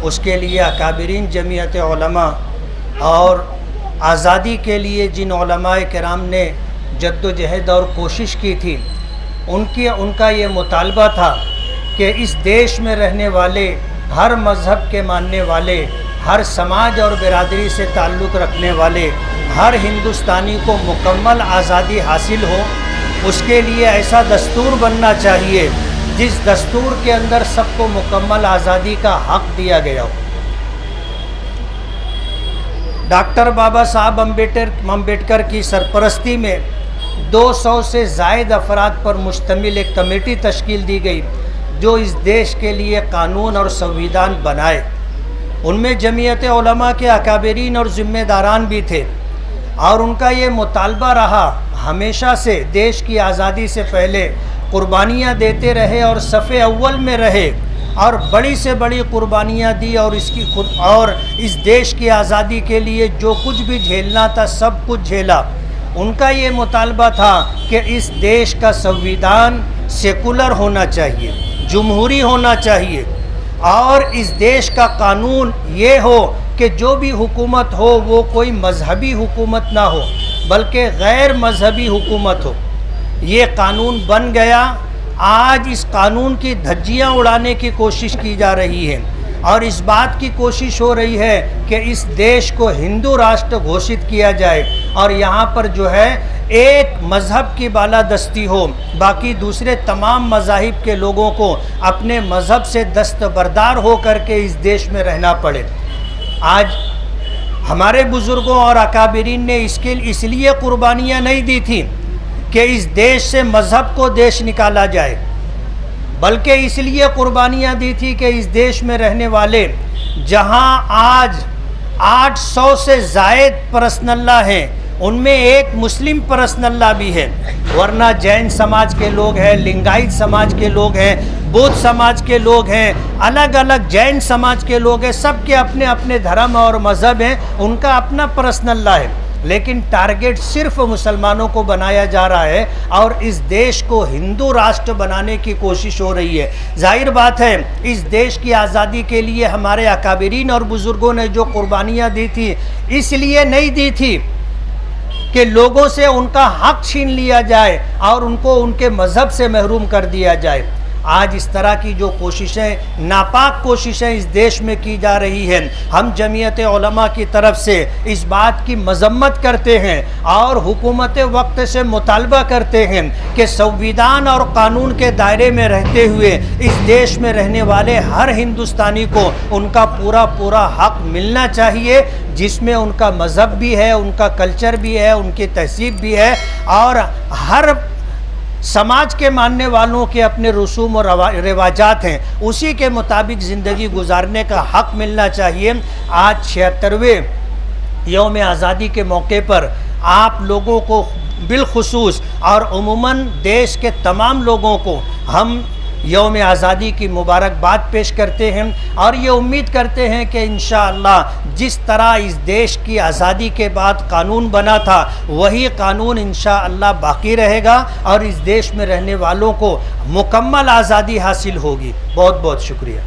اس کے لیے اکابرین جمعیت علماء اور آزادی کے لیے جن علماء کرام نے جد و جہد اور کوشش کی تھی، ان کا یہ مطالبہ تھا کہ اس دیش میں رہنے والے ہر مذہب کے ماننے والے، ہر سماج اور برادری سے تعلق رکھنے والے ہر ہندوستانی کو مکمل آزادی حاصل ہو۔ اس کے لیے ایسا دستور بننا چاہیے جس دستور کے اندر سب کو مکمل آزادی کا حق دیا گیا ہو۔ ڈاکٹر بابا صاحب امبیڈکر کی سرپرستی میں 200 سے زائد افراد پر مشتمل ایک کمیٹی تشکیل دی گئی جو اس دیش کے لیے قانون اور سنویدھان بنائے۔ ان میں جمعیت علماء کے اکابرین اور ذمہ داران بھی تھے، اور ان کا یہ مطالبہ رہا ہمیشہ سے، دیش کی آزادی سے پہلے قربانیاں دیتے رہے اور صف اول میں رہے اور بڑی سے بڑی قربانیاں دی، اور اس دیش کی آزادی کے لیے جو کچھ بھی جھیلنا تھا سب کچھ جھیلا۔ ان کا یہ مطالبہ تھا کہ اس دیش کا سنویدھان سیکولر ہونا چاہیے، جمہوری ہونا چاہیے، اور اس دیش کا قانون یہ ہو کہ جو بھی حکومت ہو وہ کوئی مذہبی حکومت نہ ہو بلکہ غیر مذہبی حکومت ہو۔ یہ قانون بن گیا۔ آج اس قانون کی دھجیاں اڑانے کی کوشش کی جا رہی ہے، اور اس بات کی کوشش ہو رہی ہے کہ اس دیش کو ہندو راشٹر گھوشت کیا جائے، اور یہاں پر جو ہے ایک مذہب کی بالادستی ہو، باقی دوسرے تمام مذاہب کے لوگوں کو اپنے مذہب سے دستبردار ہو کر کے اس دیش میں رہنا پڑے۔ آج ہمارے بزرگوں اور اکابرین نے اس لیے قربانیاں نہیں دی تھیں کہ اس دیش سے مذہب کو دیش نکالا جائے، بلکہ اس لیے قربانیاں دی تھی کہ اس دیش میں رہنے والے جہاں آج 800 سے زائد پرسن اللہ ہیں، ان میں ایک مسلم پرسن اللہ بھی ہے، ورنہ جین سماج کے لوگ ہیں، لنگائت سماج کے لوگ ہیں، بودھ سماج کے لوگ ہیں، الگ الگ جین سماج کے لوگ ہیں، سب کے اپنے اپنے دھرم اور مذہب ہیں، ان کا اپنا پرسن اللہ ہے، لیکن ٹارگٹ صرف مسلمانوں کو بنایا جا رہا ہے اور اس دیش کو ہندو راشٹر بنانے کی کوشش ہو رہی ہے۔ ظاہر بات ہے اس دیش کی آزادی کے لیے ہمارے اکابرین اور بزرگوں نے جو قربانیاں دی تھی، اس لیے نہیں دی تھی کہ لوگوں سے ان کا حق چھین لیا جائے اور ان کو ان کے مذہب سے محروم کر دیا جائے۔ آج اس طرح کی جو کوششیں، ناپاک کوششیں اس دیش میں کی جا رہی ہیں، ہم جمعیت علماء کی طرف سے اس بات کی مذمت کرتے ہیں اور حکومت وقت سے مطالبہ کرتے ہیں کہ سنویدھان اور قانون کے دائرے میں رہتے ہوئے اس دیش میں رہنے والے ہر ہندوستانی کو ان کا پورا حق ملنا چاہیے، جس میں ان کا مذہب بھی ہے، ان کا کلچر بھی ہے، ان کی تہذیب بھی ہے، اور ہر سماج کے ماننے والوں کے اپنے رسوم اور رواجات ہیں، اسی کے مطابق زندگی گزارنے کا حق ملنا چاہیے۔ آج 76ویں یوم آزادی کے موقع پر آپ لوگوں کو بالخصوص اور عموماً دیش کے تمام لوگوں کو ہم یوم آزادی کی مبارکباد پیش کرتے ہیں، اور یہ امید کرتے ہیں کہ انشاءاللہ جس طرح اس دیش کی آزادی کے بعد قانون بنا تھا وہی قانون انشاءاللہ باقی رہے گا اور اس دیش میں رہنے والوں کو مکمل آزادی حاصل ہوگی۔ بہت بہت شکریہ۔